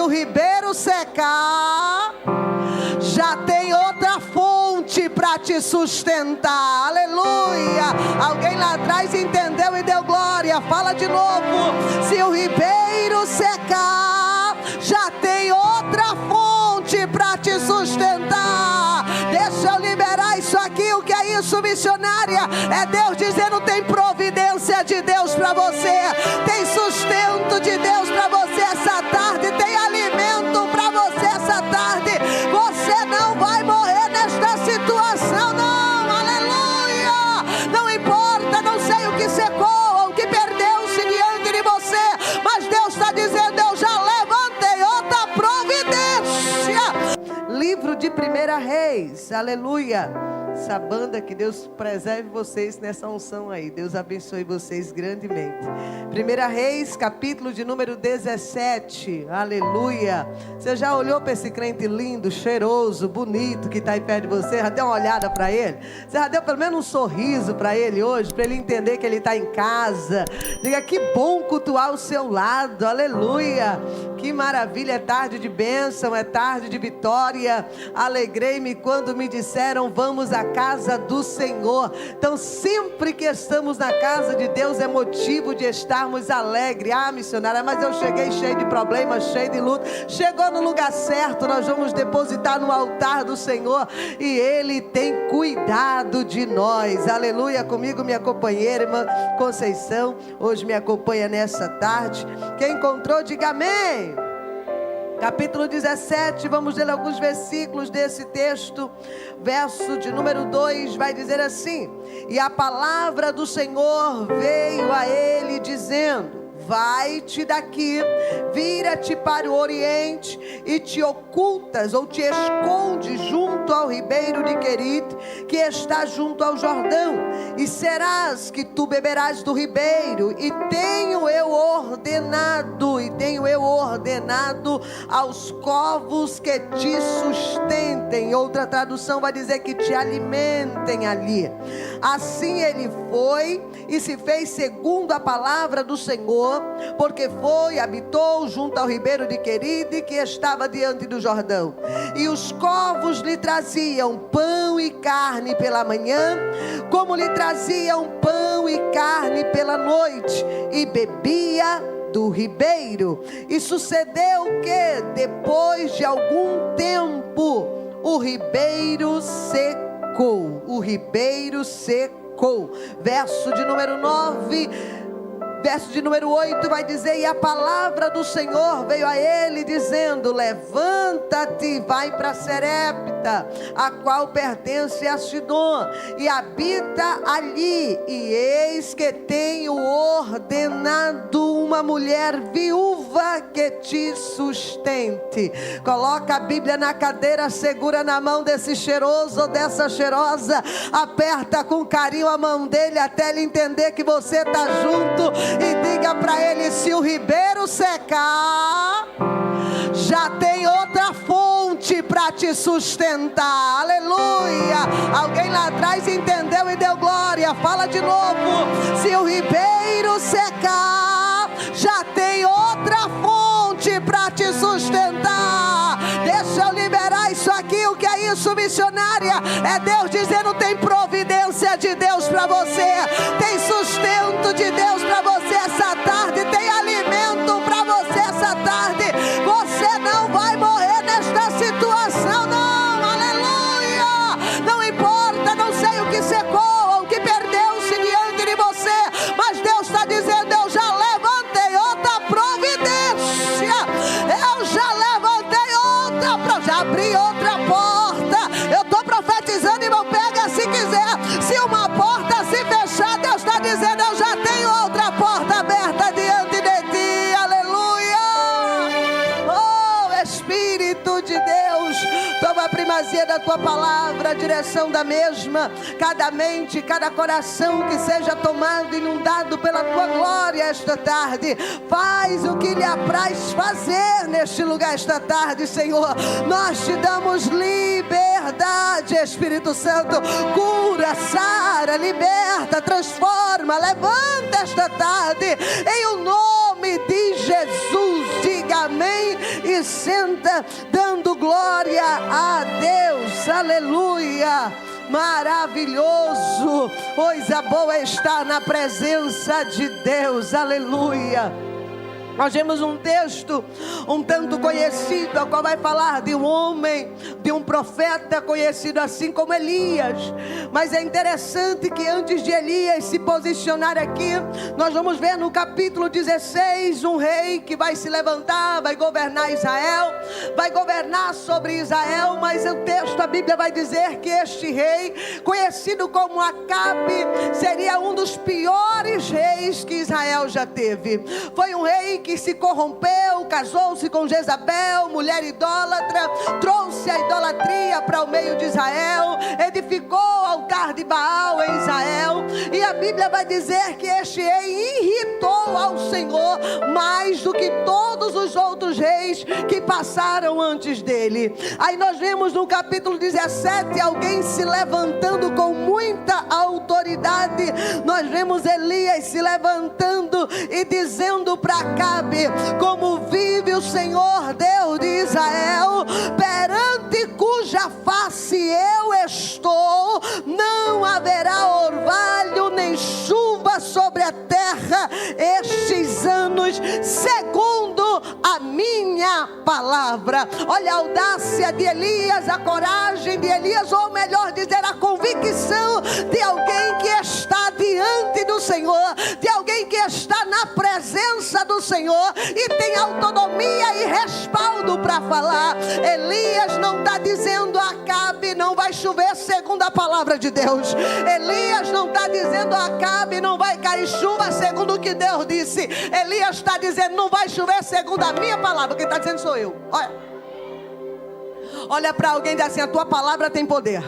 ribeiro secar, já tem outra fonte para te sustentar. Aleluia. Alguém lá atrás entendeu e deu glória. Fala de novo. Se o ribeiro secar, já tem outra fonte para te sustentar. Deixa eu liberar isso aqui. O que é isso, missionária? É Deus dizendo: tem providência de Deus para você, tem sustento de Deus para você essa tarde, tem alimento para você essa tarde. Você não vai morrer nesta situação, não. Aleluia. Não importa, não sei o que secou, o que perdeu-se diante de você, mas Deus está dizendo: eu já levantei outra providência. Livro de 1 Reis, aleluia. Essa banda, que Deus preserve vocês nessa unção aí. Deus abençoe vocês grandemente. 1 Reis, capítulo de número 17. Aleluia. Você já olhou para esse crente lindo, cheiroso, bonito que está aí perto de você? Já deu uma olhada para ele? Você já deu pelo menos um sorriso para ele hoje, para ele entender que ele está em casa? Diga: que bom cultuar ao seu lado. Aleluia. Que maravilha. É tarde de bênção, é tarde de vitória. Alegrei-me quando me disseram: vamos à casa do Senhor. Então, sempre que estamos na casa de Deus, é motivo de estarmos alegres. Ah, missionária, mas eu cheguei cheio de problemas, cheio de luta. Chegou no lugar certo. Nós vamos depositar no altar do Senhor, e Ele tem cuidado de nós. Aleluia. Comigo, minha companheira, irmã Conceição, hoje me acompanha nessa tarde. Quem encontrou, diga amém. Capítulo 17, vamos ler alguns versículos desse texto. Verso de número 2 vai dizer assim: e a palavra do Senhor veio a ele dizendo: vai-te daqui, vira-te para o oriente e te ocultas ou te escondes junto ao ribeiro de Querite, que está junto ao Jordão, e serás que tu beberás do ribeiro, e tenho eu ordenado aos corvos que te sustentem. Outra tradução vai dizer que te alimentem ali. Assim ele foi e se fez segundo a palavra do Senhor, porque foi e habitou junto ao ribeiro de Querite, que estava diante do Jordão. E os corvos lhe traziam pão e carne pela manhã, como lhe traziam pão e carne pela noite, e bebia do ribeiro. E sucedeu que, depois de algum tempo, o ribeiro secou. O ribeiro secou. Verso de número 9. Verso de número 8 vai dizer: e a palavra do Senhor veio a ele dizendo: levanta-te e vai para Serepta, a qual pertence a Sidom, e habita ali, e eis que tenho ordenado uma mulher viúva que te sustente. Coloca a Bíblia na cadeira, segura na mão desse cheiroso ou dessa cheirosa, aperta com carinho a mão dele até ele entender que você está junto. E diga para ele: se o ribeiro secar, já tem outra fonte para te sustentar. Aleluia. Alguém lá atrás entendeu e deu glória. Fala de novo. Se o ribeiro secar, já tem outra fonte para te sustentar. Deixa eu liberar isso aqui. O que é isso, missionária? É Deus dizendo: tem providência de Deus para você, tem sustento de Deus para você essa tarde, tem alimento para você essa tarde. Você não vai morrer nesta situação, não. Aleluia. Não importa, não sei o que secou, o que perdeu-se diante de você, mas Deus está dizendo: eu já levantei outra providência, eu já levantei outra, já abri outra porta. Eu estou profetizando, irmão, pega se quiser. Se uma porta se fechar, Deus está dizendo: eu já tenho outra porta aberta diante de ti. Aleluia. Oh, Espírito de Deus, toma a primazia da tua palavra, a direção da mesma. Cada mente, cada coração que seja tomado, inundado pela tua glória esta tarde. Faz o que lhe apraz fazer neste lugar esta tarde, Senhor. Nós te damos liberdade, Espírito Santo. Cura, sara, liberta, transforma, levanta esta tarde, em o nome de Jesus. Diga amém e e senta dando glória a Deus. Aleluia. Maravilhoso, coisa boa é estar na presença de Deus. Aleluia. Nós vemos um texto um tanto conhecido, ao qual vai falar de um homem, de um profeta conhecido assim como Elias. Mas é interessante que antes de Elias se posicionar aqui, nós vamos ver no capítulo 16, um rei que vai se levantar, vai governar Israel, vai governar sobre Israel. Mas o texto, a Bíblia vai dizer que este rei, conhecido como Acabe, seria um dos piores reis que Israel já teve. Foi um rei que se corrompeu, casou-se com Jezabel, mulher idólatra, trouxe a idolatria para o meio de Israel, edificou o altar de Baal em Israel. E a Bíblia vai dizer que este rei irritou ao Senhor mais do que todos os outros reis que passaram antes dele. Aí nós vemos no capítulo 17 alguém se levantando com muita autoridade. Nós vemos Elias se levantando e dizendo para Acabe: como vive o Senhor Deus de Israel, perante cuja face eu estou, não haverá orvalho nem chuva sobre a terra estes anos, segundo a minha palavra. Olha a audácia de Elias, a coragem de Elias, ou melhor dizer, a convicção de alguém que está diante do Senhor, de alguém que está na presença do Senhor e tem autonomia e respaldo para falar. Elias não está dizendo a Acabe: não vai chover segundo a palavra de Deus. Elias não está dizendo a Acabe: não vai cair chuva segundo o que Deus disse. Elias está dizendo: não vai chover segundo a minha palavra. Quem está dizendo sou eu. Olha para alguém e diz assim: a tua palavra tem poder.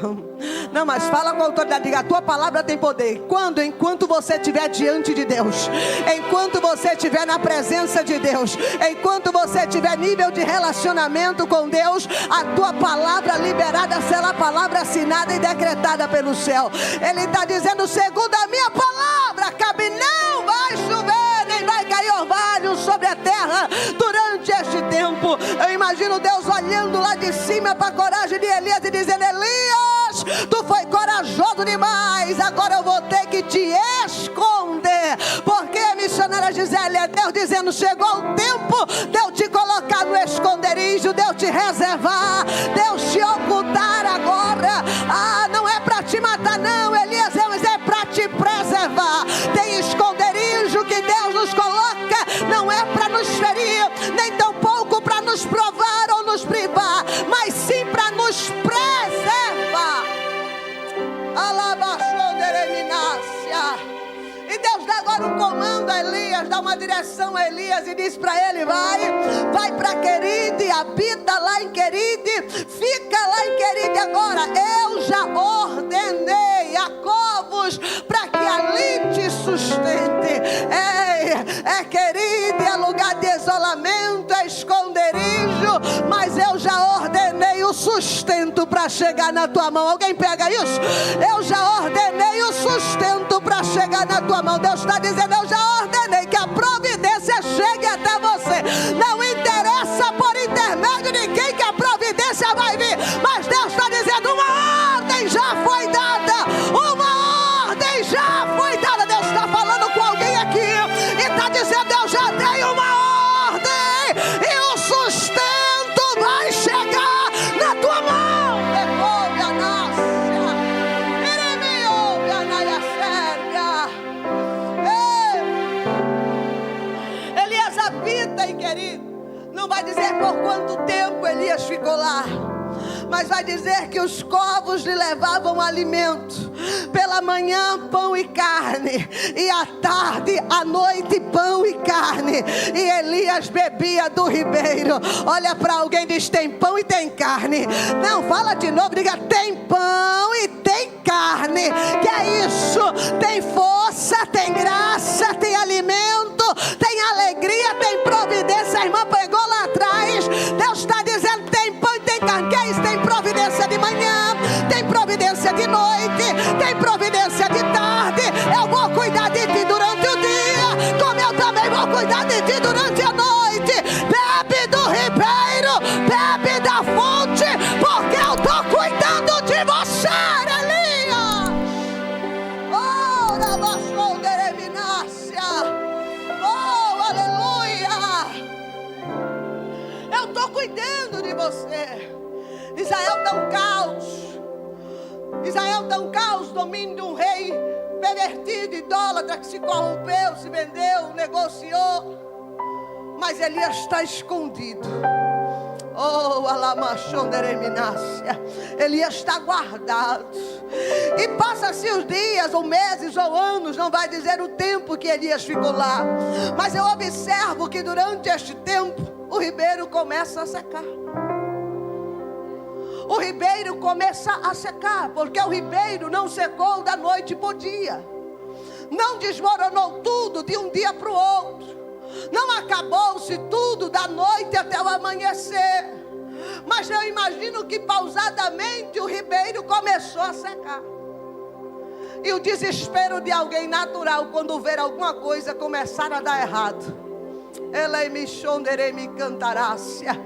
Não, mas fala com a autoridade, diga: a tua palavra tem poder. Quando? Enquanto você estiver diante de Deus, enquanto você estiver na presença de Deus, enquanto você tiver nível de relacionamento com Deus, a tua palavra liberada será a palavra assinada e decretada pelo céu. Ele está dizendo: segundo a minha palavra, Acabe, não vai chover, nem vai cair orvalho sobre a terra durante este tempo. Eu imagino Deus olhando lá de cima para a coragem de Elias e dizendo: Elias, tu foi corajoso demais, agora eu vou ter que te esconder. Porque, missionária Gisele, é Deus dizendo: chegou o tempo de eu te colocar no esconderijo, de eu te reservar, de eu te ocultar agora. Não é para te matar não, Elias, mas é para te preservar. Tem esconderijo que Deus nos coloca, não é para nos ferir, nem tampouco para nos provar ou nos privar, mas sim para nos preservar. E Deus dá agora um comando a Elias, dá uma direção a Elias e diz para ele: vai para Queride, habita lá em Queride, fica lá em Queride agora. Eu já ordenei a covos para que ali te sustente. Queride é lugar de isolamento, é esconderijo, mas eu já ordenei o sustento para chegar na tua mão. Alguém pega isso? Eu já ordenei o sustento para chegar na tua mão. Deus está dizendo: eu já ordenei que a providência chegue até você. Não interessa por intermédio de quem que a providência vai vir, mas Deus está dizendo: uma ordem já foi dada, uma ordem já foi dada. Deus está falando com alguém aqui e está dizendo: eu já dei uma ordem e o sustento vai chegar na tua mão. Elias habita em Queride. Não vai dizer por quanto tempo Elias ficou lá, mas vai dizer que os covos lhe levavam alimento. Pela manhã pão e carne, e à tarde, à noite pão e carne. E Elias bebia do ribeiro. Olha para alguém e diz: tem pão e tem carne. Não, fala de novo, diga: tem pão e tem carne. Que é isso? Tem força, tem graça, tem alimento, tem alegria, tem providência. A irmã pegou lá atrás. Deus está dizendo: tem pão e tem carne. Que é isso? Tem providência de manhã, tem providência de noite, tem providência de tarde. Eu vou cuidar de ti durante o dia, como eu também vou cuidar de ti durante a noite. Bebe do ribeiro cuidando de você. Israel está um caos. Israel está um caos, domínio de um rei pervertido, idólatra, que se corrompeu, se vendeu, negociou. Mas Elias está escondido. Oh, alamachondereminácia. Elias está guardado. E passa-se os dias, ou meses, ou anos, não vai dizer o tempo que Elias ficou lá. Mas eu observo que durante este tempo, o ribeiro começa a secar. O ribeiro começa a secar, porque o ribeiro não secou da noite para o dia. Não desmoronou tudo de um dia para o outro. Não acabou-se tudo da noite até o amanhecer. Mas eu imagino que pausadamente o ribeiro começou a secar. E o desespero de alguém natural quando ver alguma coisa começar a dar errado. Ela me chonderei me cantarácia.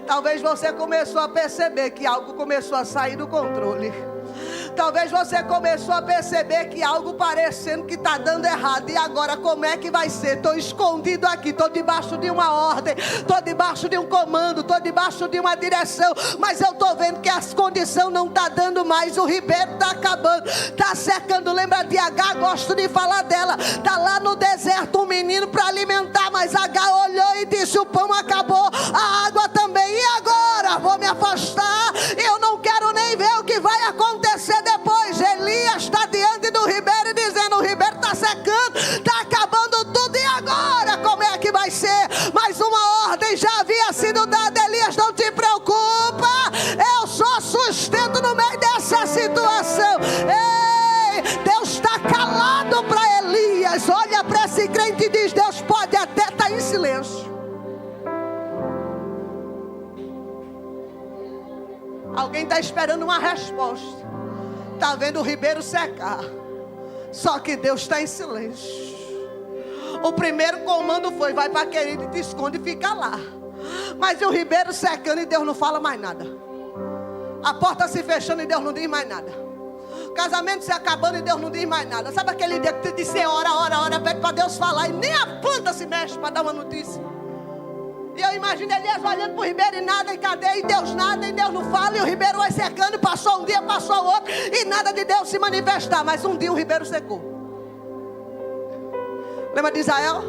Talvez você começou a perceber que algo começou a sair do controle. Talvez você começou a perceber que algo parecendo que está dando errado. E agora como é que vai ser? Estou escondido aqui, estou debaixo de uma ordem, estou debaixo de um comando, estou debaixo de uma direção. Mas eu estou vendo que as condições não estão dando mais. O ribeiro está acabando, está secando. Lembra de H? Gosto de falar dela. Está lá no deserto um menino para alimentar. Mas H olhou e disse: o pão acabou, a água também. E agora? Vou me afastar. Eu não quero nem ver o que vai acontecer depois. Elias está diante do ribeiro dizendo: o ribeiro está secando, está acabando tudo. E agora como é que vai ser? Mas uma ordem já havia sido dada. Elias, não te preocupa, eu sou sustento no meio dessa situação. Ei, Deus está calado para Elias. Olha para esse crente e diz: Deus pode até estar em silêncio. Alguém está esperando uma resposta. Está vendo o ribeiro secar. Só que Deus está em silêncio. O primeiro comando foi: vai para querido e te esconde e fica lá. Mas o ribeiro secando e Deus não fala mais nada. A porta se fechando e Deus não diz mais nada. O casamento se acabando e Deus não diz mais nada. Sabe aquele dia que tu disse: ora, pede para Deus falar, e nem a planta se mexe para dar uma notícia. E eu imagino Elias olhando para o ribeiro e nada, e cadê? E Deus nada, e Deus não fala, e o ribeiro vai secando, e passou um dia, passou outro, e nada de Deus se manifestar. Mas um dia o ribeiro secou. Lembra de Israel?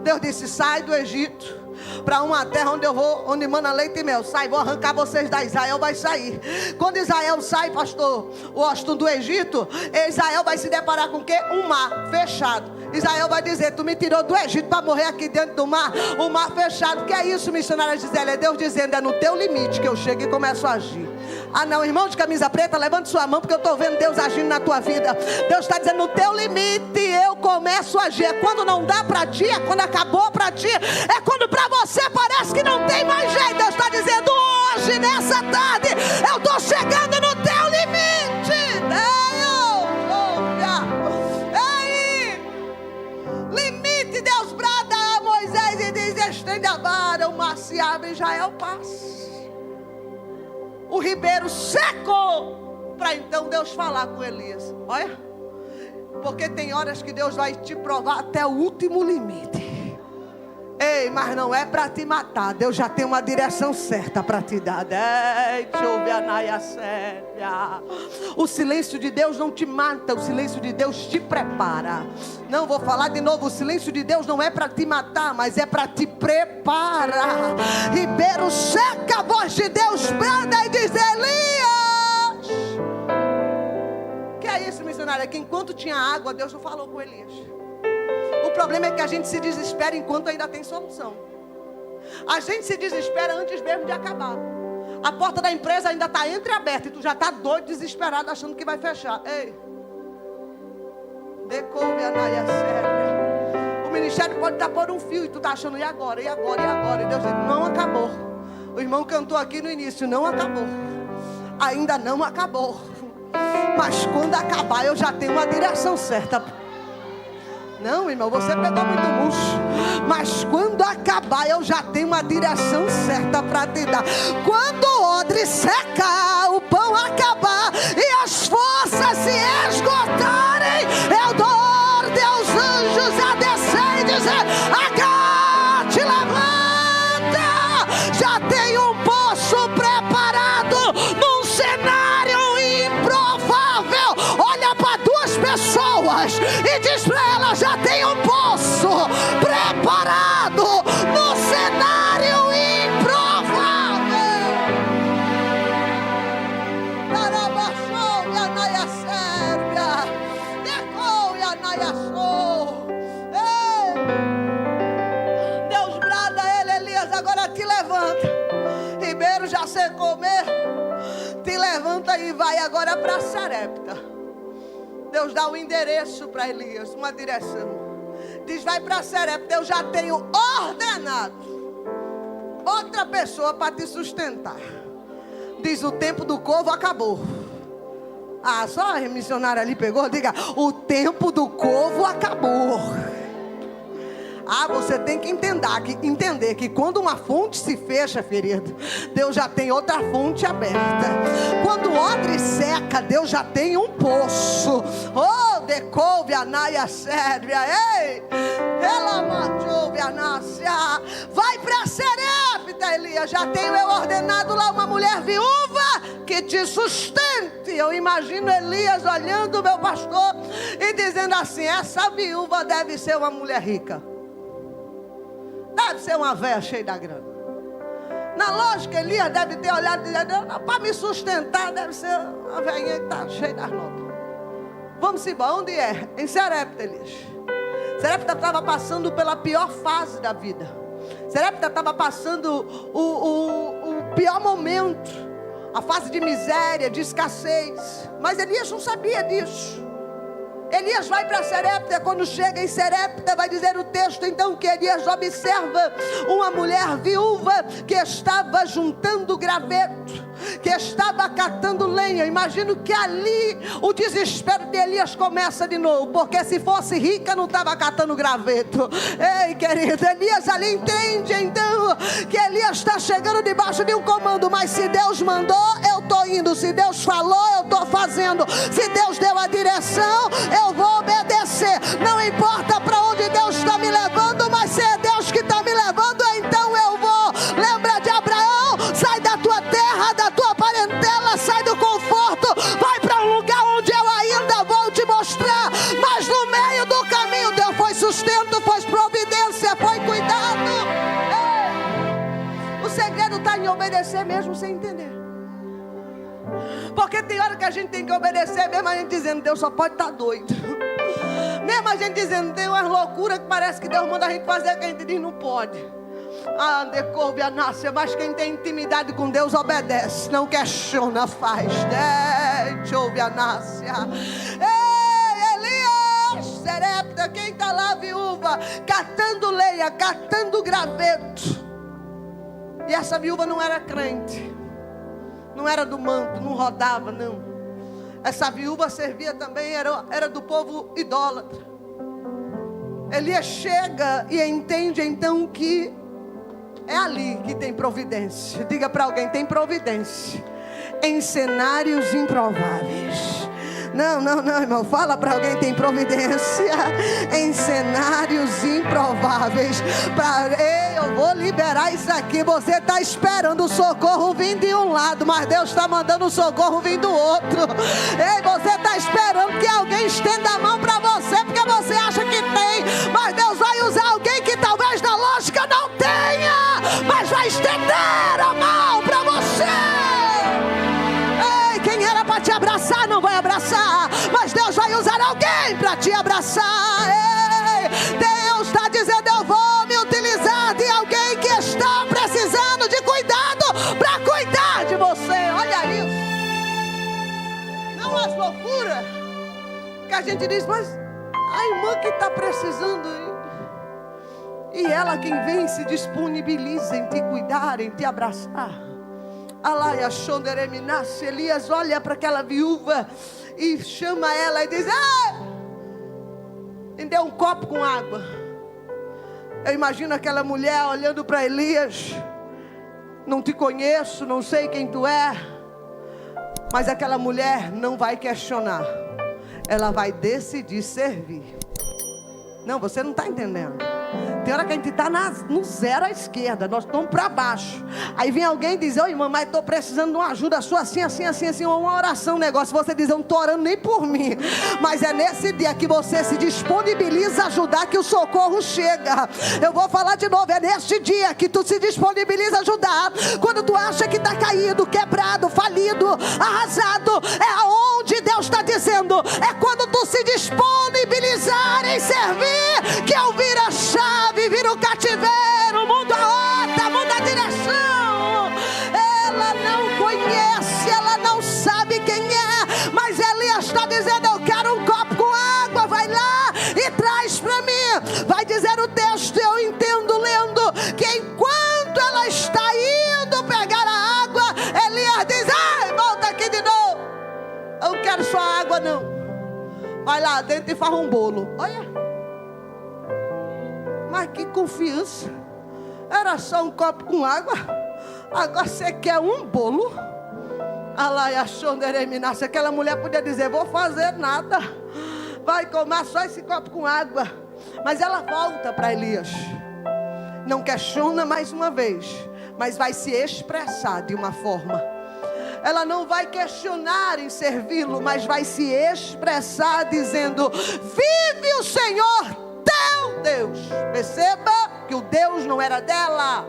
Deus disse: sai do Egito para uma terra onde eu vou, onde mana leite e mel. Sai, vou arrancar vocês da Israel, vai sair. Quando Israel sai, pastor Washington, do Egito, Israel vai se deparar com o quê? Um mar fechado. Israel vai dizer: tu me tirou do Egito para morrer aqui dentro do mar, o mar fechado. Que é isso, missionária Gisele? É Deus dizendo: é no teu limite que eu chego e começo a agir. Ah não, irmão de camisa preta, levante sua mão, porque eu estou vendo Deus agindo na tua vida. Deus está dizendo: no teu limite eu começo a agir. É quando não dá para ti, é quando acabou para ti, é quando para você parece que não tem mais jeito. Deus está dizendo: hoje, nessa tarde, eu estou chegando no teu limite. Limite. Deus brada a Moisés e diz: estende a vara, o mar se abre, Israel passa. O ribeiro secou para então Deus falar com Elias. Olha, porque tem horas que Deus vai te provar até o último limite. Ei, mas não é para te matar. Deus já tem uma direção certa para te dar. O silêncio de Deus não te mata. O silêncio de Deus te prepara. Não, vou falar de novo. O silêncio de Deus não é para te matar, mas é para te preparar. Ribeiro seca, a voz de Deus brada e diz: Elias. Que é isso, missionária? É que enquanto tinha água, Deus não falou com Elias. O problema é que a gente se desespera enquanto ainda tem solução. A gente se desespera antes mesmo de acabar. A porta da empresa ainda está entreaberta e tu já está doido, desesperado, achando que vai fechar. Ei, decouve a naia séria. O ministério pode estar por um fio e tu está achando: e agora? E agora? E agora? E Deus diz: não acabou. O irmão cantou aqui no início: não acabou. Ainda não acabou. Mas quando acabar eu já tenho uma direção certa. Não, irmão, você pegou muito murcho. Mas quando acabar eu já tenho uma direção certa para te dar. Quando o odre secar, o pão acabar e as forças se esgotarem, eu dou ordem aos anjos a descer e dizer: H, te levanta, já tem um poço preparado num cenário improvável. Olha para duas pessoas e diz para elas: já tem um poço preparado no cenário improvável. Deus brada a ele: Elias, agora te levanta. Ribeiro já secou mesmo. Te levanta e vai agora para Sarepta. Deus dá um endereço para Elias, uma direção. Diz: vai para Sarepta, eu já tenho ordenado outra pessoa para te sustentar. Diz: o tempo do covo acabou. Ah, só a missionária ali pegou. Diga: o tempo do covo acabou. Ah, você tem que entender que quando uma fonte se fecha, querido, Deus já tem outra fonte aberta. Quando o odre seca, Deus já tem um poço. Oh, decouve a naia sérvia. Ei, ela matou a nácia. Vai para Sarepta, Elias. Já tenho eu ordenado lá uma mulher viúva que te sustente. Eu imagino Elias olhando o meu pastor e dizendo assim: essa viúva deve ser uma mulher rica. Deve ser uma véia cheia da grana. Na lógica, Elias deve ter olhado e dizendo: para me sustentar, deve ser uma velhinha que está cheia das notas. Vamos embora. Onde é? Em Sarepta, Elias. Sarepta estava passando pela pior fase da vida. Sarepta estava passando o pior momento. A fase de miséria, de escassez. Mas Elias não sabia disso. Elias vai para Sarepta. Quando chega em Sarepta, vai dizer o texto então que Elias observa uma mulher viúva que estava juntando graveto, que estava catando lenha. Imagino que ali o desespero de Elias começa de novo, porque se fosse rica não estava catando graveto. Ei, querido, Elias ali entende então que Elias está chegando debaixo de um comando. Mas se Deus mandou, eu estou indo. Se Deus falou, eu estou fazendo. Se Deus deu a direção, eu vou obedecer. Não importa para onde Deus está me levando, mas se é Deus que está me levando, então eu vou. Lembra de Abraão? Sai da tua terra, da tua parentela, sai do conforto, vai para um lugar onde eu ainda vou te mostrar. Mas no meio do caminho, Deus foi sustento, foi providência, foi cuidado. O segredo está em obedecer mesmo sem entender. Porque tem hora que a gente tem que obedecer, mesmo a gente dizendo: Deus só pode estar doido. Mesmo a gente dizendo: tem umas loucuras que parece que Deus manda a gente fazer, que a gente diz: não pode. Ah, decouve a nácia. Mas quem tem intimidade com Deus obedece, não questiona, faz. Ouve a nácia. Ei, Elias, Sarepta, quem está lá, viúva, catando lenha, catando graveto. E essa viúva não era crente, não era do manto, não rodava, não. Essa viúva servia também, era do povo idólatra. Elias chega e entende então que é ali que tem providência. Diga para alguém: tem providência em cenários improváveis. Não, irmão, fala para alguém: tem providência em cenários improváveis. Eu vou liberar isso aqui. Você está esperando o socorro vir de um lado, mas Deus está mandando o socorro vir do outro. Ei, você está esperando que alguém estenda a mão para você, porque você acha que tem, mas Deus vai usar alguém que talvez na lógica não tenha, mas vai estender a mão para você. Ei, quem era para te abraçar não vai abraçar, mas Deus vai usar alguém para te abraçar. Ei, Deus está dizendo: eu vou me utilizar de alguém que está precisando de cuidado para cuidar de você. Olha isso. Não as loucuras que a gente diz: mas a irmã que está precisando, e ela quem vem se disponibiliza em te cuidar, em te abraçar. Alaia Shondereminas. Elias olha para aquela viúva e chama ela e diz: me dê um copo com água. Eu imagino aquela mulher olhando para Elias: não te conheço, não sei quem tu é. Mas aquela mulher não vai questionar, ela vai decidir servir. Não, você não está entendendo. Tem hora que a gente está no zero à esquerda, nós estamos para baixo. Aí vem alguém e diz: oi, mamãe, estou precisando de uma ajuda sua, assim, uma oração, um negócio. Você diz: eu não estou orando nem por mim. Mas é nesse dia que você se disponibiliza a ajudar que o socorro chega. Eu vou falar de novo, é neste dia que tu se disponibiliza a ajudar. Quando tu acha que está caído, quebrado, falido, arrasado, é aonde Deus está dizendo: é quando tu se disponibilizar em servir, que eu viro a chave, vira o cativeiro, muda a rota, muda a direção. Ela não conhece, ela não sabe quem é, mas Elias está dizendo: eu quero um copo com água, vai lá e traz para mim. Vai dizer o texto, eu entendo lendo, que enquanto ela está indo pegar a água, Elias diz: ai, volta aqui de novo, eu não quero só água não, vai lá dentro e faz um bolo. Olha, mas que confiança, era só um copo com água, agora você quer um bolo? Aquela mulher podia dizer: vou fazer nada, vai tomar só esse copo com água. Mas ela volta para Elias, não questiona mais uma vez, mas vai se expressar de uma forma. Ela não vai questionar em servi-lo, mas vai se expressar dizendo: vive o Senhor teu Deus. Perceba que o Deus não era dela,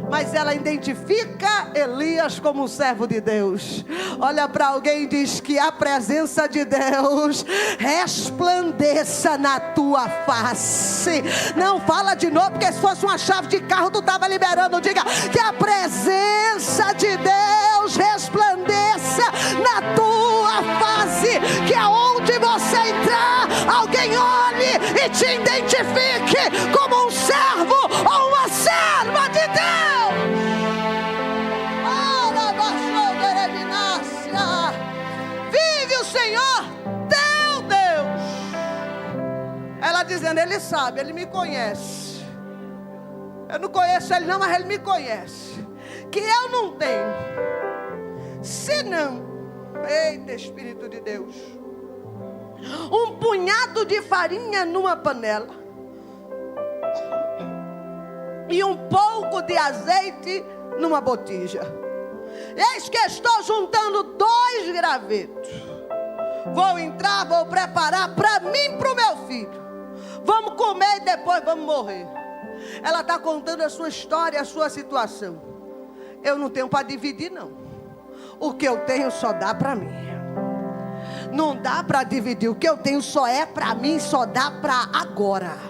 mas ela identifica Elias como um servo de Deus. Olha para alguém e diz: que a presença de Deus resplandeça na tua face. Não fala de novo, porque se fosse uma chave de carro tu estava liberando. Diga: que a presença de Deus resplandeça na tua face, que aonde você entrar, alguém olhe e te identifique como um servo ou uma serva de Deus. Vive o Senhor teu Deus. Ela dizendo: ele sabe, ele me conhece. Eu não conheço ele não, mas ele me conhece. Que eu não tenho senão, eita Espírito de Deus, um punhado de farinha numa panela e um pouco de azeite numa botija. Eis que estou juntando 2 gravetos. Vou entrar, vou preparar para mim e para o meu filho. Vamos comer e depois vamos morrer. Ela está contando a sua história, a sua situação. Eu não tenho para dividir não. O que eu tenho só dá para mim. Não dá para dividir. O que eu tenho só é para mim, só dá para agora.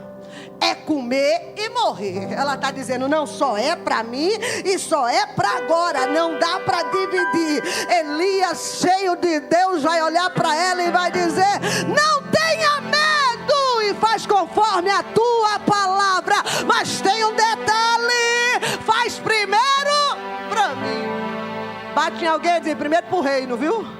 É comer e morrer. Ela está dizendo: não, só é para mim e só é para agora. Não dá para dividir. Elias, cheio de Deus, vai olhar para ela e vai dizer: não tenha medo e faz conforme a tua palavra. Mas tem um detalhe: faz primeiro para mim. Bate em alguém e diz: primeiro para o reino, viu?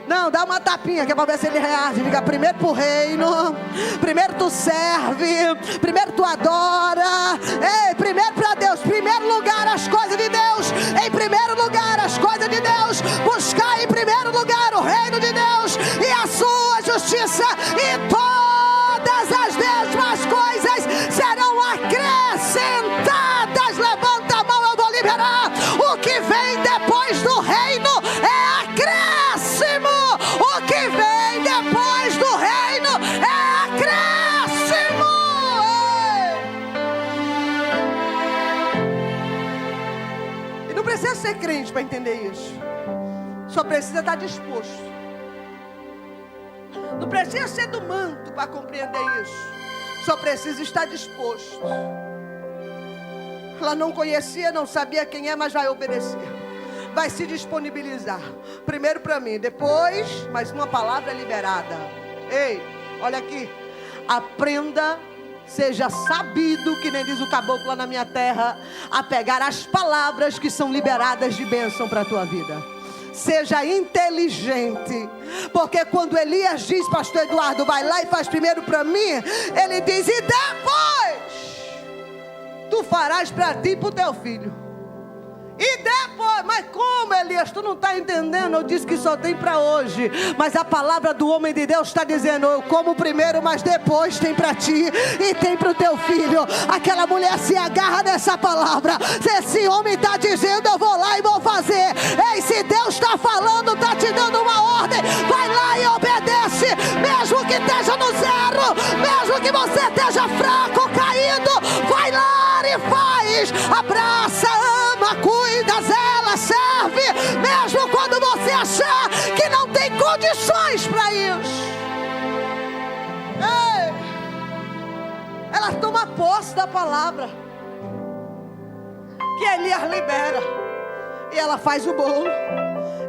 Não, dá uma tapinha que é para ver se ele reage. Diga: primeiro para o reino, primeiro tu serve, primeiro tu adora. Ei, primeiro para Deus, primeiro lugar as coisas de Deus. Em primeiro lugar as coisas de Deus. Buscar em primeiro lugar o reino de Deus e a sua justiça, e todas as demais coisas serão acrescentadas. Levanta a mão, eu vou liberar. O que vem depois do reino é acréscimo. O que vem depois do reino é acréscimo. E não precisa ser crente para entender isso. Só precisa estar disposto. Não precisa ser do manto para compreender isso. Só precisa estar disposto. Ela não conhecia, não sabia quem é, mas vai obedecer. Vai se disponibilizar. Primeiro para mim, depois mais uma palavra liberada. Ei, olha aqui. Aprenda, seja sabido, que nem diz o caboclo lá na minha terra, a pegar as palavras que são liberadas de bênção para a tua vida. Seja inteligente, porque quando Elias diz: pastor Eduardo, vai lá e faz primeiro para mim, ele diz: e depois tu farás para ti e para o teu filho. E depois, mas como Elias mas tu não está entendendo. Eu disse que só tem para hoje, mas a palavra do homem de Deus está dizendo: eu como primeiro, mas depois tem para ti e tem para o teu filho. Aquela mulher se agarra nessa palavra. Se esse homem está dizendo, eu vou lá e vou fazer. Ei, se Deus está falando, está te dando uma ordem, vai lá e obedece, mesmo que esteja no zero, mesmo que você esteja fraco, caído, vai lá e faz. Abraça, ama, cuida, zela, serve, mesmo quando você achar que não tem condições para isso. Ei, ela toma posse da palavra que Elias libera, e ela faz o bolo.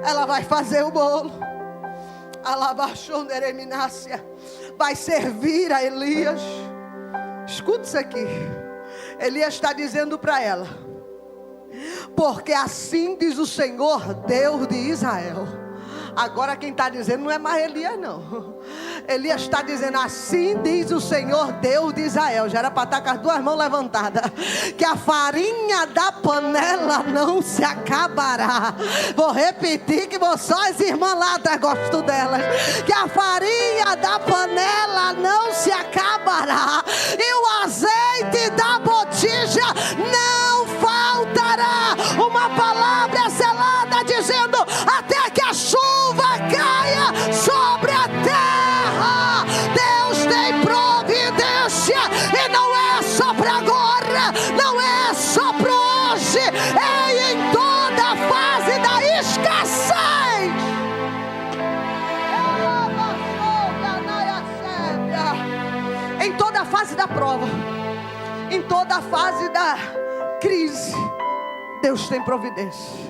Ela vai fazer o bolo. Alabaxondereminácia, vai servir a Elias. Escuta isso aqui. Elias está dizendo para ela: porque assim diz o Senhor, Deus de Israel. Agora quem está dizendo não é mais Elias, não. Elias está dizendo: assim diz o Senhor, Deus de Israel. Já era para estar com as duas mãos levantadas. Que a farinha da panela não se acabará. Vou repetir, que só as irmãs lá atrás gostam delas. Que a farinha da panela não se acabará, e o azeite da botija não faltará. Uma palavra selada dizendo: até que a chuva caia sobre a terra, Deus tem providência. E não é só para agora, não é só para hoje, é em toda a fase da escassez. Em toda a fase da prova, em toda a fase da crise, Deus tem providência.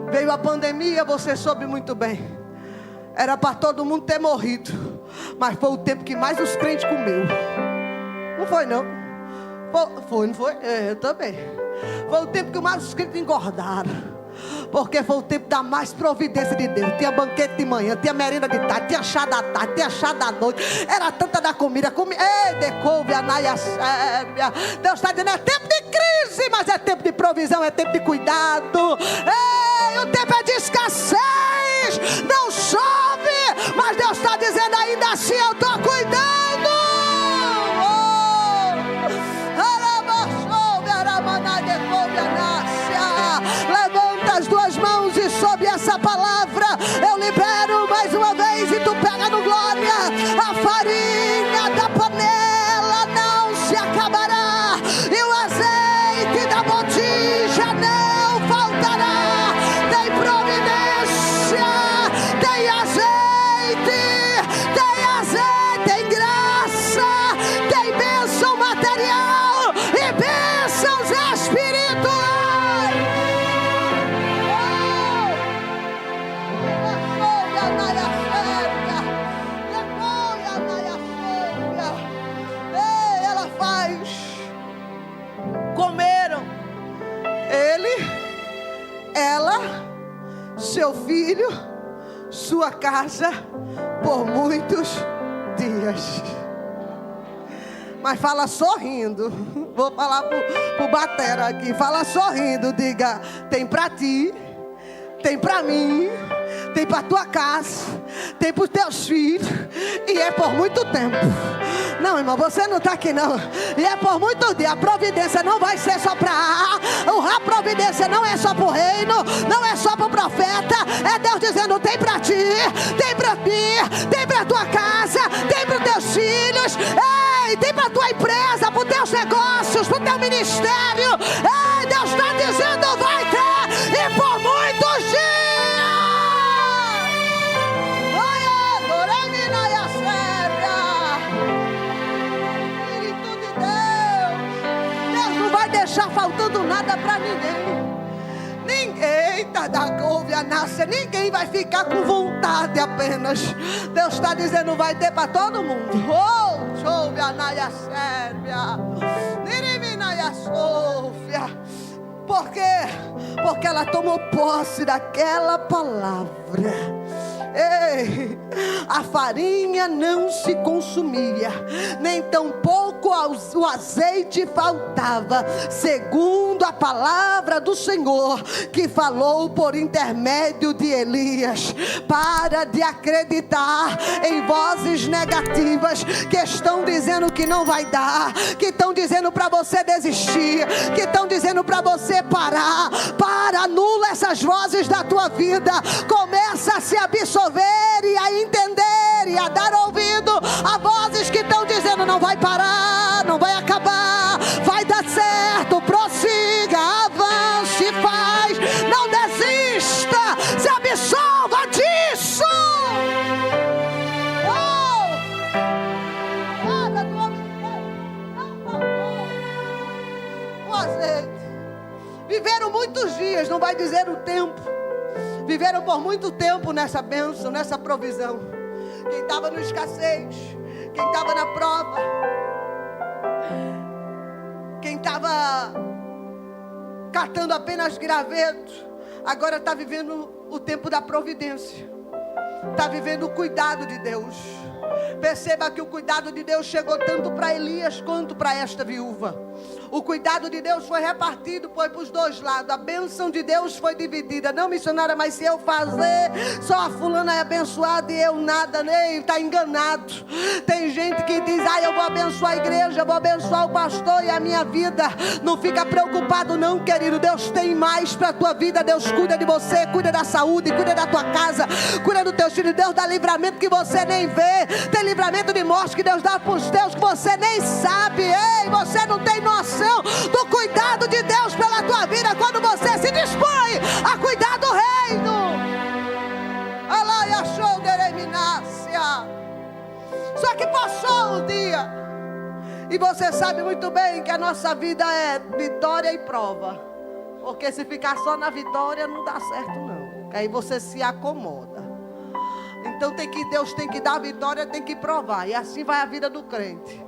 Veio a pandemia, você soube muito bem. Era para todo mundo ter morrido, mas foi o tempo que mais os crentes comeu. Não foi não? Foi, não foi? Eu também. Foi o tempo que mais os crentes engordaram, porque foi o tempo da mais providência de Deus. Tinha banquete de manhã, tinha merenda de tarde, tinha chá da tarde, tinha chá da noite. Era tanta da comida. Ei, decouve, anaia, Deus está dizendo: é tempo de crise, mas é tempo de provisão, é tempo de cuidado. Ei, o tempo é de escassez. Não chove, mas Deus está dizendo: ainda assim eu estou cuidando. Levanta as duas mãos e sob essa palavra eu libero mais uma vez, e tu pega no glória. A farinha da panela não se acabará, e o azeite da botija não faltará. Tem providência, tem azeite, tem graça, tem bênção material e bênçãos espirituais. Ela faz. Comeram ele, ela, seu filho, sua casa por muitos dias. Mas fala sorrindo. Vou falar pro batera aqui. Fala sorrindo, diga: tem para ti, tem para mim, tem para tua casa, tem para os teus filhos, e é por muito tempo. Não, irmão, você não está aqui não. E é por muito dia. A providência não vai ser só para a providência não é só para o reino, não é só para o profeta. É Deus dizendo: tem para ti, tem para mim, tem para tua casa, tem para os teus filhos, ei, tem para tua empresa, para os teus negócios, para o teu ministério. Ei, Deus está dizendo: vai ter, e por muitos dias. Deixar faltando nada para ninguém vai ficar com vontade apenas. Deus está dizendo: vai ter para todo mundo. Por quê? Porque ela tomou posse daquela palavra. Ei, a farinha não se consumia, nem tampouco o azeite faltava, segundo a palavra do Senhor, que falou por intermédio de Elias. Para de acreditar em vozes negativas que estão dizendo que não vai dar, que estão dizendo para você desistir, que estão dizendo para você parar. Anula essas vozes da tua vida. Começa a se absorver e a entender e a dar ouvido a vozes que estão dizendo: não vai parar, não vai acabar, vai dar certo, prossiga, avance, faz, não desista, se absolva disso. Nada do homem de Deus não faltou o azeite. Viveram muitos dias, não vai dizer o tempo. Viveram por muito tempo nessa bênção, nessa provisão. Quem estava no escassez, quem estava na prova, quem estava catando apenas graveto, agora está vivendo o tempo da providência, está vivendo o cuidado de Deus. Perceba que o cuidado de Deus chegou tanto para Elias quanto para esta viúva. O cuidado de Deus foi repartido, foi para os dois lados. A bênção de Deus foi dividida. Não, missionária, mas se eu fazer, só a fulana é abençoada e eu nada, né? Está enganado. Tem gente que diz: eu vou abençoar a igreja, eu vou abençoar o pastor e a minha vida. Não fica preocupado não, querido. Deus tem mais para a tua vida. Deus cuida de você, cuida da saúde, cuida da tua casa, cuida dos teus filhos. Deus dá livramento que você nem vê. Tem livramento de morte que Deus dá para os teus que você nem sabe. Ei, você não tem noção do cuidado de Deus pela tua vida quando você se dispõe a cuidar do reino. Só que passou o dia e você sabe muito bem que a nossa vida é vitória e prova, porque se ficar só na vitória não dá certo não, aí você se acomoda. Então Deus tem que dar a vitória, tem que provar, e assim vai a vida do crente.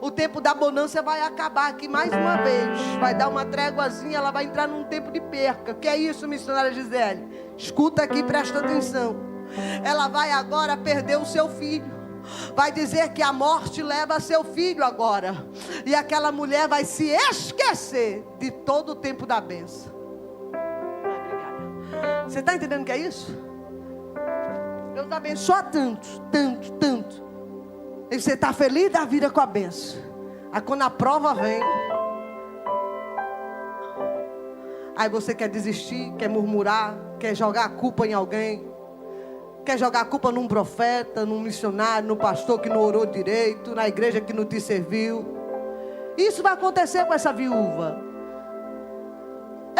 O tempo da bonança vai acabar aqui mais uma vez. Vai dar uma tréguazinha, ela vai entrar num tempo de perca. Que é isso, missionária Gisele? Escuta aqui, presta atenção. Ela vai agora perder o seu filho. Vai dizer que a morte leva seu filho agora. E aquela mulher vai se esquecer de todo o tempo da bênção. Você está entendendo o que é isso? Deus abençoa tanto, tanto, tanto. E você está feliz da vida com a bênção. Aí quando a prova vem, aí você quer desistir, quer murmurar, quer jogar a culpa em alguém, quer jogar a culpa num profeta, num missionário, num pastor que não orou direito, na igreja que não te serviu. Isso vai acontecer com essa viúva.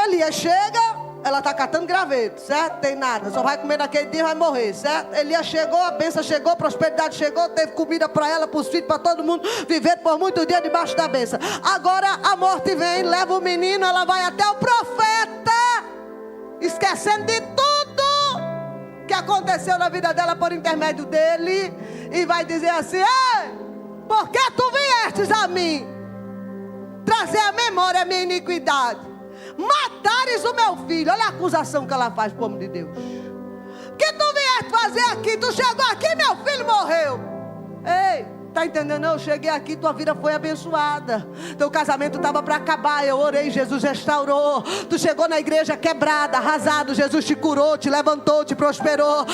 Elias chega, ela está catando graveto, certo? Tem nada, só vai comer naquele dia e vai morrer, certo? Elias chegou, a bênção chegou, a prosperidade chegou, teve comida para ela, para os filhos, para todo mundo, viver por muitos dias debaixo da bênção. Agora a morte vem, leva o menino, ela vai até o profeta, esquecendo de tudo que aconteceu na vida dela por intermédio dele, e vai dizer assim: ei, por que tu viestes a mim trazer à memória a minha iniquidade? Matares o meu filho. Olha a acusação que ela faz para o homem de Deus. Que tu vieste fazer aqui? Tu chegou aqui, meu filho morreu. Ei, está entendendo? Eu cheguei aqui, tua vida foi abençoada. Teu casamento estava para acabar, eu orei, Jesus restaurou. Tu chegou na igreja quebrada, arrasado, Jesus te curou, te levantou, te prosperou.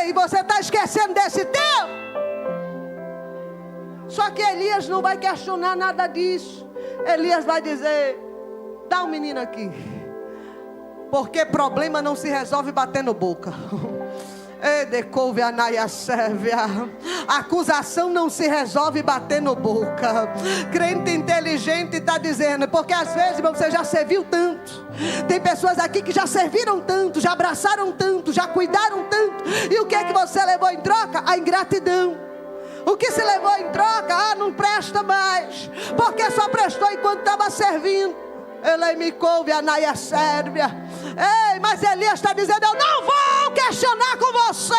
Ei, você está esquecendo desse tempo? Só que Elias não vai questionar nada disso. Elias vai dizer: dá um menino aqui, porque problema não se resolve batendo boca. A acusação não se resolve batendo boca. Crente inteligente está dizendo, porque às vezes você já serviu tanto. Tem pessoas aqui que já serviram tanto, já abraçaram tanto, já cuidaram tanto. E o que é que você levou em troca? A ingratidão. O que se levou em troca? Ah, não presta mais, porque só prestou enquanto estava servindo. Ele me couve a naia sérvia. Ei, mas Elias está dizendo: eu não vou questionar com você.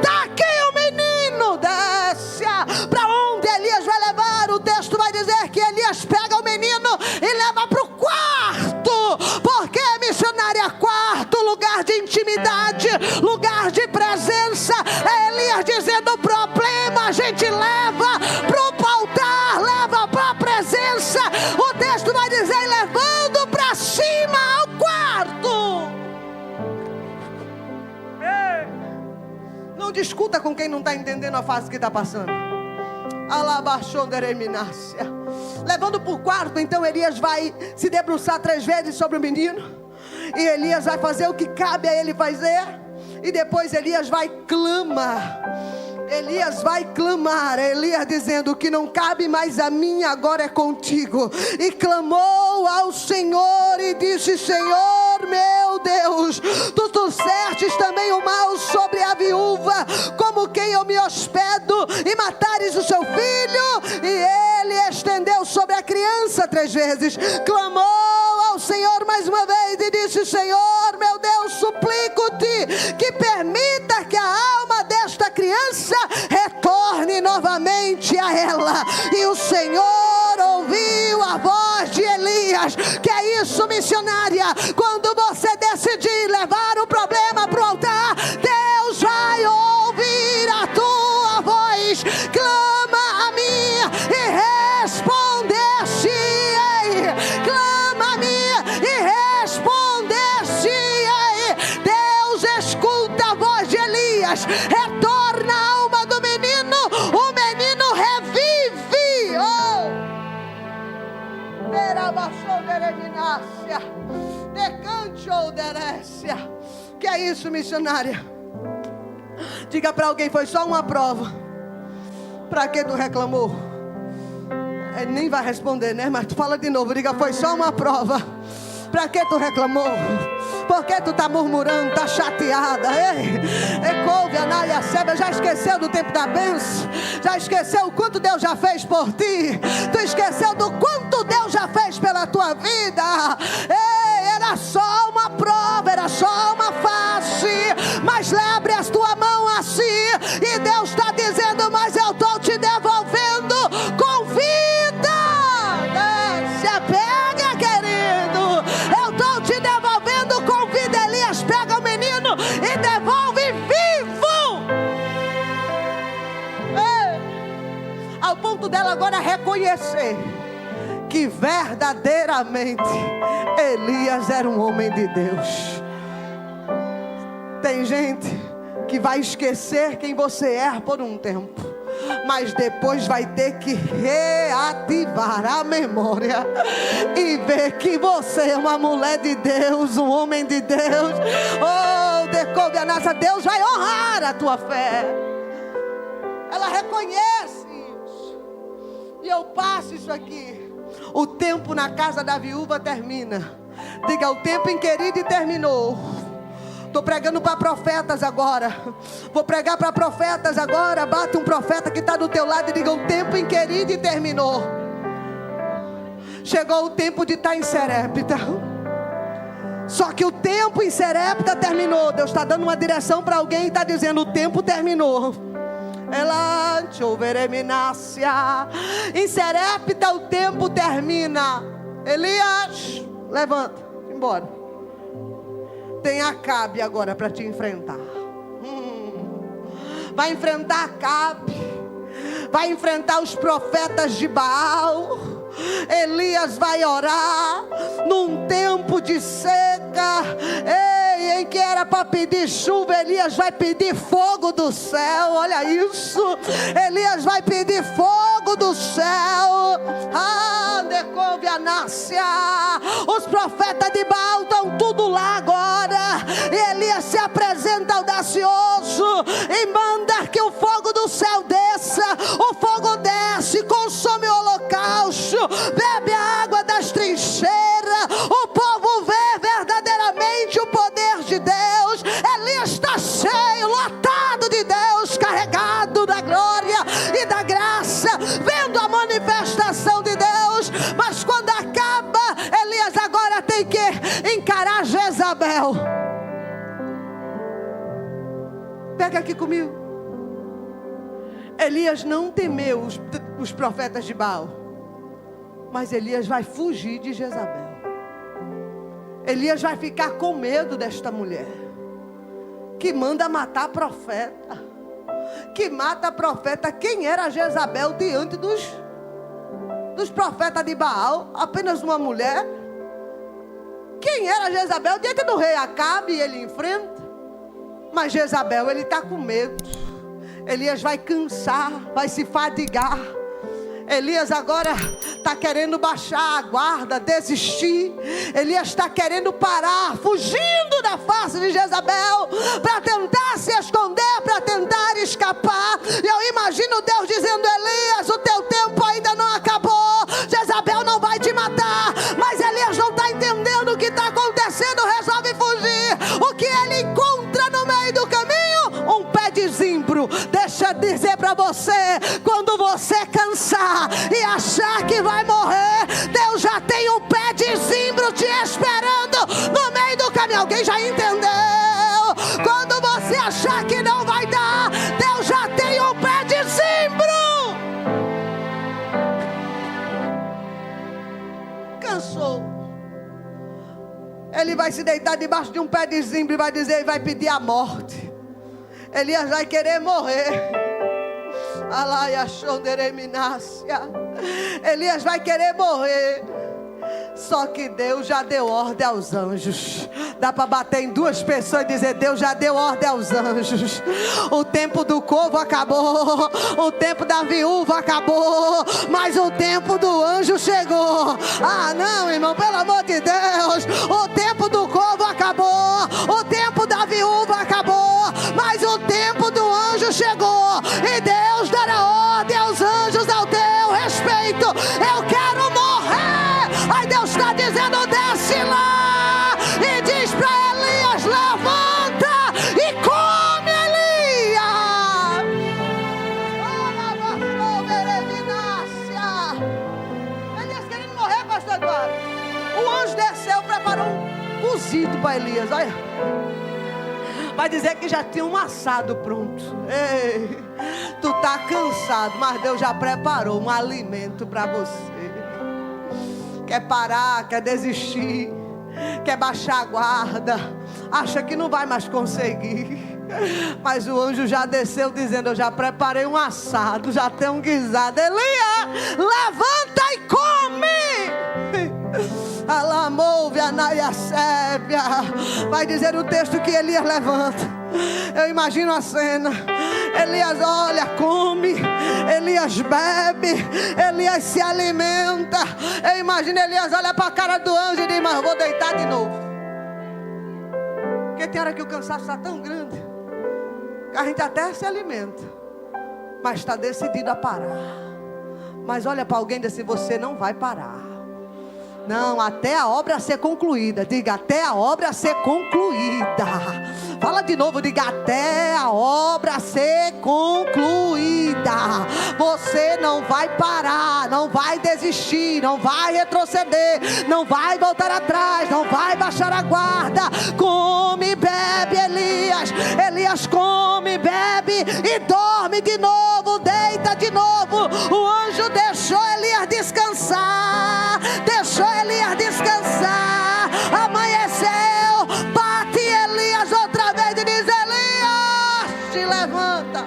Daqui o menino desce. Para onde Elias vai levar? O texto vai dizer que Elias pega o menino e leva para o quarto. Porque, missionária, quarto, lugar de intimidade, lugar de presença. É Elias dizendo: o problema a gente leva para o altar, leva para a não discuta com quem não está entendendo a fase que está passando. Levando para o quarto, então Elias vai se debruçar 3 vezes sobre o menino. E Elias vai fazer o que cabe a ele fazer. E depois Elias vai clamar. Elias dizendo: que não cabe mais a mim, agora é contigo. E clamou ao Senhor e disse: Senhor meu Deus, tu trouxestes também o mal sobre a viúva, como quem eu me hospedo, e matares o seu filho. E ele estendeu sobre a criança 3 vezes, clamou ao Senhor mais uma vez e disse: Senhor meu Deus, suplico-te que permita que a alma desta criança retorne novamente a ela. E o Senhor ouviu a voz de Elias. Que é isso, missionária? Quando você decidir levar o problema para o altar, Deus vai ouvir a tua voz. Clama a mim e respondeste-ei. Clama a mim e respondeste-ei. Deus escuta a voz de Elias. Retorna a alma do menino. O menino revive. Que é isso, missionária? Diga para alguém: foi só uma prova. Para que tu reclamou? Ele nem vai responder, né? Mas tu fala de novo. Diga: foi só uma prova. Para que tu reclamou? Por que tu está murmurando, está chateada? Já esqueceu do tempo da bênção? Já esqueceu o quanto Deus já fez por ti? Tu esqueceu do quanto Deus já fez pela tua vida? Era só uma prova, era só uma face. Mas abre a tua mão assim, e Deus está dizendo: mas eu estou te devolvendo com vida. Se apega, querido. Eu estou te devolvendo com vida. Elias pega o menino e devolve vivo. Ao ponto dela agora reconhecer que verdadeiramente Elias era um homem de Deus. Tem gente que vai esquecer quem você é por um tempo, mas depois vai ter que reativar a memória e ver que você é uma mulher de Deus, um homem de Deus. Deus vai honrar a tua fé. Ela reconhece isso. E eu passo isso aqui. O tempo na casa da viúva termina. Diga: o tempo inquirido terminou. Estou pregando para profetas agora. Vou pregar para profetas agora. Bate um profeta que está do teu lado e diga: o tempo inquirido terminou. Chegou o tempo de estar em Serepta. Só que o tempo em Serepta terminou. Deus está dando uma direção para alguém e está dizendo: o tempo terminou. Em Serepta o tempo termina. Elias, levanta, embora. Tem Acabe agora para te enfrentar. Vai enfrentar Acabe. Vai enfrentar os profetas de Baal. Elias vai orar num tempo de seca. Em que era para pedir chuva, Elias vai pedir fogo do céu. Olha isso. Elias vai pedir fogo do céu. Os profetas de Baal estão tudo lá agora. E Elias se apresenta audacioso e manda que o fogo do céu desça. O fogo desce, consome o holocausto, bebe a água das trincheiras. O povo vê verdadeiramente o poder de Deus. Elias está cheio, lotado de Deus, carregado da glória e da graça, vendo a manifestação de Deus. Mas quando acaba, Elias agora tem que encarar Jezabel. Pega aqui comigo. Elias não temeu os profetas de Baal, mas Elias vai fugir de Jezabel. Elias vai ficar com medo desta mulher que manda matar profeta, que mata profeta. Quem era Jezabel diante dos profetas de Baal? Apenas uma mulher. Quem era Jezabel diante do rei Acabe? Ele enfrenta. Mas Jezabel, ele está com medo. Elias vai cansar, vai se fadigar. Elias agora está querendo baixar a guarda, desistir. Elias está querendo parar, fugindo da face de Jezabel, para tentar se esconder, para tentar escapar. E eu imagino Deus dizendo: Elias, o teu tempo ainda não acabou. Jezabel não vai te matar. Mas Elias não está entendendo o que está acontecendo, resolve fugir. O que ele encontra no meio do caminho? Um pé de zimbro. Deixa eu dizer para você, quando você cansar e achar que vai morrer, Deus já tem um pé de zimbro te esperando no meio do caminho. Alguém já entendeu? Quando você achar que não vai dar, Deus já tem um pé de zimbro. Cansou. Ele vai se deitar debaixo de um pé de zimbro e vai dizer, vai pedir a morte. Elias vai querer morrer. Elias vai querer morrer. Só que Deus já deu ordem aos anjos. Dá para bater em duas pessoas e dizer: Deus já deu ordem aos anjos. O tempo do corvo acabou, o tempo da viúva acabou, mas o tempo do anjo chegou. Ah não, irmão, pelo amor de Deus. O tempo do corvo acabou, o tempo da viúva acabou, mas o tempo do anjo chegou. E Deus dará ordem aos anjos ao teu respeito. Eu quero morrer. Aí Deus está dizendo: desce lá e diz para Elias: levanta e come, Elias. Elias querendo morrer, pastor Eduardo. O anjo desceu, preparou um cozido para Elias. Olha, vai dizer que já tinha um assado pronto. Ei, tu tá cansado, mas Deus já preparou um alimento para você. Quer parar, quer desistir, quer baixar a guarda, acha que não vai mais conseguir. Mas o anjo já desceu dizendo: eu já preparei um assado, já tem um guisado. Elias, levanta e come. Alamouve a naia sébia. Vai dizer o texto que Elias levanta. Eu imagino a cena. Elias olha, come. Elias bebe. Elias se alimenta. Eu imagino Elias olha para a cara do anjo e diz: mas eu vou deitar de novo. Porque tem hora que o cansaço está tão grande que a gente até se alimenta, mas está decidido a parar. Mas olha para alguém e diz assim: você não vai parar. Não, até a obra ser concluída. Diga: até a obra ser concluída. Fala de novo, diga: até a obra ser concluída. Você não vai parar, não vai desistir, não vai retroceder, não vai voltar atrás, não vai baixar a guarda. Come e bebe, Elias. Elias come, bebe e dorme de novo, deita de novo. O anjo deixou Elias descansar, deixou Elias descansar. Amanheceu, bate Elias outra vez e diz: Elias, te levanta.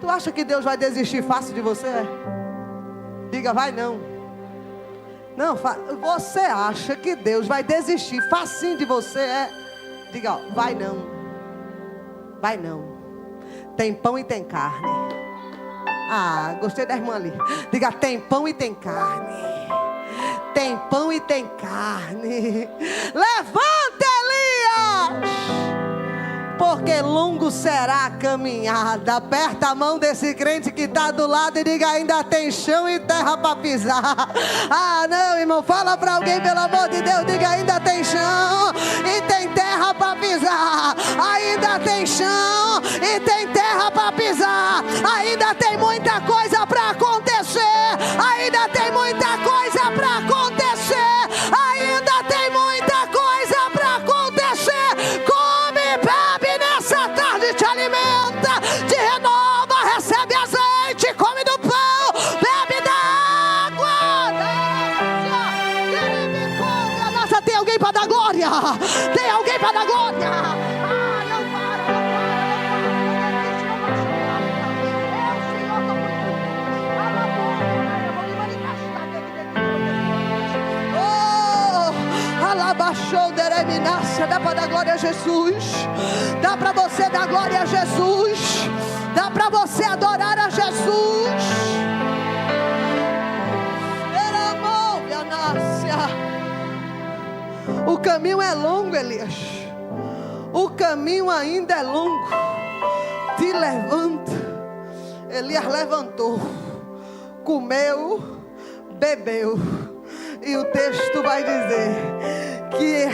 Tu acha que Deus vai desistir fácil de você? Diga: vai não. Não, você acha que Deus vai desistir facinho de você? Diga: ó, vai não. Vai não. Tem pão e tem carne. Ah, gostei da irmã ali. Diga: tem pão e tem carne. Tem pão e tem carne. Levanta, Elias, porque longo será a caminhada. Aperta a mão desse crente que está do lado e diga: ainda tem chão e terra para pisar. Ah não, irmão, fala para alguém, pelo amor de Deus. Diga: ainda tem chão e tem terra para pisar. Ainda tem chão e tem terra para pisar. Ainda tem muita coisa para acontecer. Ainda tem muita coisa para acontecer. Ainda tem muita coisa para acontecer. Come e bebe nessa tarde, te alimenta, te renova, recebe azeite, come do pão, bebe da água. Nossa, tem alguém para dar glória? Tem alguém para dar glória? Baixou dereminaça. abundância. Dá para dar glória a Jesus. Dá para você dar glória a Jesus. Dá para você adorar a Jesus. O caminho é longo, Elias. O caminho ainda é longo. Te levanta. Elias levantou, comeu, bebeu. E o texto vai dizer que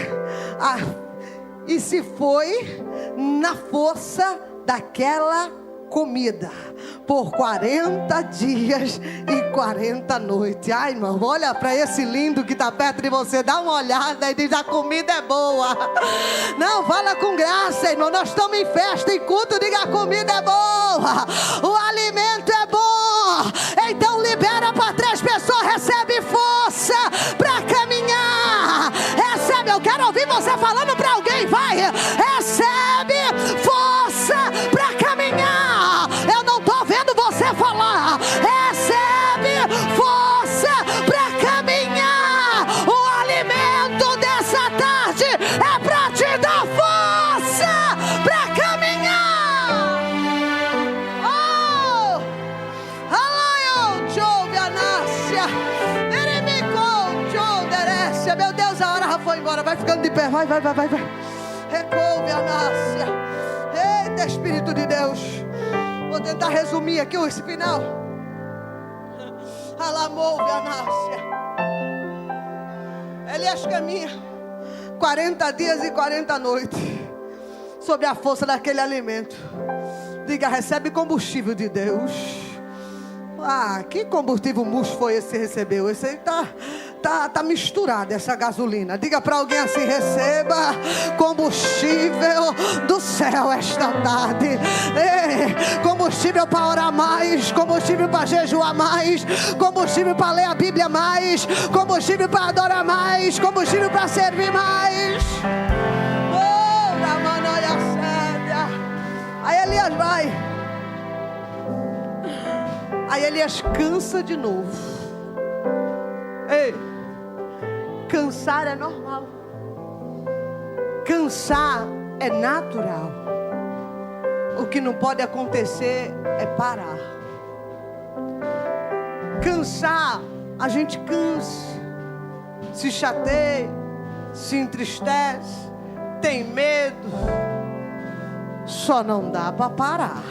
e se foi na força daquela comida por 40 dias e 40 noites. Ai, irmão, olha para esse lindo que está perto de você, dá uma olhada e diz: a comida é boa. Não, fala com graça, irmão. Nós estamos em festa, em culto. Diga: a comida é boa, o alimento é bom. Então libera para 3 pessoas. Recebe força para caminhar. Recebe, eu quero ouvir você falando para alguém. Vai, recebe força para caminhar. Eu não estou vendo você falar. Recebe força para caminhar. O alimento dessa tarde é para te dar força para caminhar. Oh, alaio, chove anácia, eremico, choderécia. Meu Deus, a hora já foi embora. Vai ficando de pé, vai. Recouve anácia. Eita, Espírito de Deus. Vou tentar resumir aqui esse final. Alamouve anácia. Elias caminha 40 dias e 40 noites sobre a força daquele alimento. Diga: recebe combustível de Deus. Ah, que combustível murcho foi esse que recebeu? Esse aí tá misturado, essa gasolina. Diga para alguém assim: receba combustível do céu esta tarde. Combustível para orar mais, combustível para jejuar mais, combustível para ler a Bíblia mais, combustível para adorar mais, combustível para servir mais. Oh, na manoia séria. Aí Elias vai. Aí Elias cansa de novo. Ei, cansar é normal. Cansar é natural. O que não pode acontecer é parar. Cansar, a gente cansa, se chateia, se entristece, tem medo. Só não dá para parar.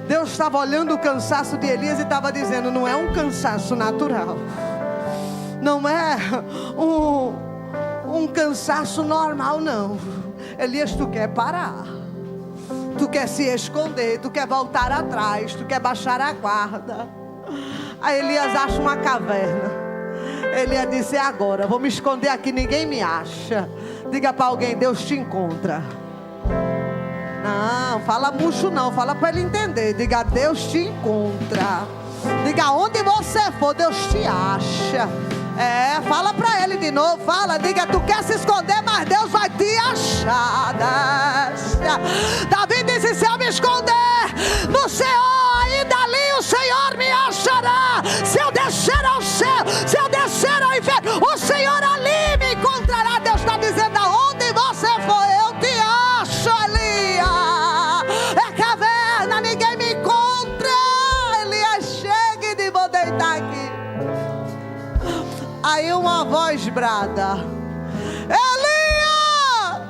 Deus estava olhando o cansaço de Elias e estava dizendo: não é um cansaço natural, não é um cansaço normal, não. Elias, tu quer parar, tu quer se esconder, tu quer voltar atrás, tu quer baixar a guarda. Aí Elias acha uma caverna. Elias disse: é agora, vou me esconder aqui, ninguém me acha. Diga para alguém: Deus te encontra. Não, fala murcho não, fala para ele entender. Diga: Deus te encontra. Diga: onde você for, Deus te acha. Fala para ele de novo, fala. Diga: tu quer se esconder, mas Deus vai te achar. Davi disse: se eu me esconder no Senhor, ainda ali o Senhor me achará. Se eu descer ao céu, se eu descer ao inferno, o Senhor ali me encontrará. Deus está dizendo: aonde você for, eu te acho, Elias. É caverna, ninguém me encontra. Elias, chega e vou deitar aqui. Aí uma voz brada: Elias,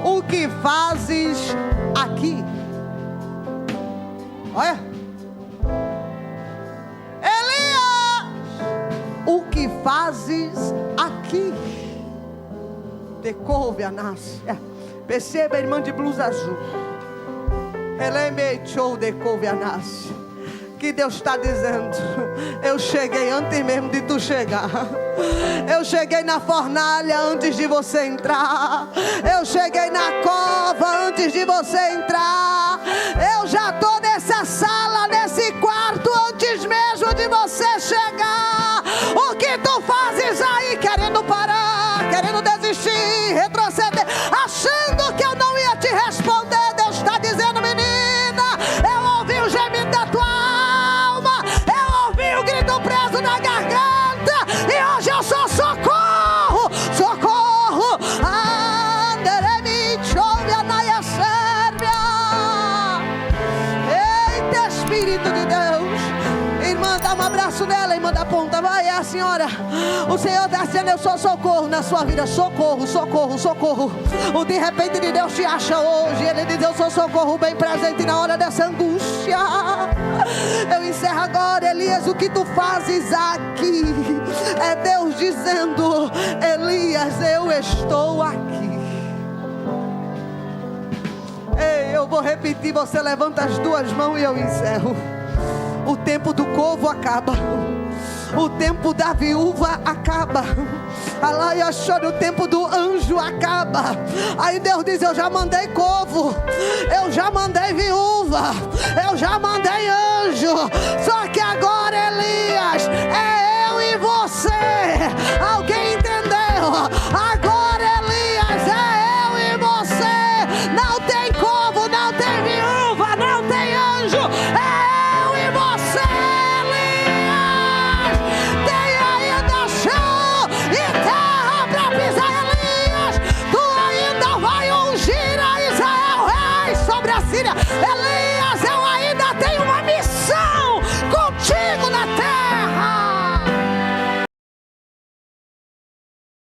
o que fazes aqui? Olha, Elias, o que fazes aqui? Decouve a nácia. Perceba a irmã de blusa azul. Ela emeitou decouve a nácia. Que Deus está dizendo: eu cheguei antes mesmo de tu chegar. Eu cheguei na fornalha antes de você entrar. Eu cheguei na cova antes de você entrar. Eu já estou nessa sala, nesse quarto, antes mesmo de você chegar. O que tu fazes aí, querendo parar, querendo desistir, retroceder, achando que eu não ia te responder? Deus está dizendo: menina, eu ouvi o gemido da tua alma, eu ouvi o grito preso na garganta, e hoje eu sou socorro, socorro, senhora, o Senhor está dizendo: eu sou socorro na sua vida. Socorro, socorro, socorro. O de repente de Deus te acha hoje. Ele diz: eu sou socorro bem presente na hora dessa angústia. Eu encerro agora, Elias, o que tu fazes aqui? É Deus dizendo: Elias, eu estou aqui. Ei, eu vou repetir, você levanta as duas mãos e eu encerro. O tempo do corvo acaba. O tempo da viúva acaba. O tempo do anjo acaba. Aí Deus diz: eu já mandei corvo, eu já mandei viúva, eu já mandei anjo. Só que agora, Elias, é eu e você. Alguém entendeu? Agora, Elias, é eu e você. Não tem corvo, não tem viúva, não tem anjo. É eu e você, Elias. Tem ainda chão e terra para pisar, Elias. Tu ainda vai ungir a Israel rei sobre a Síria, Elias.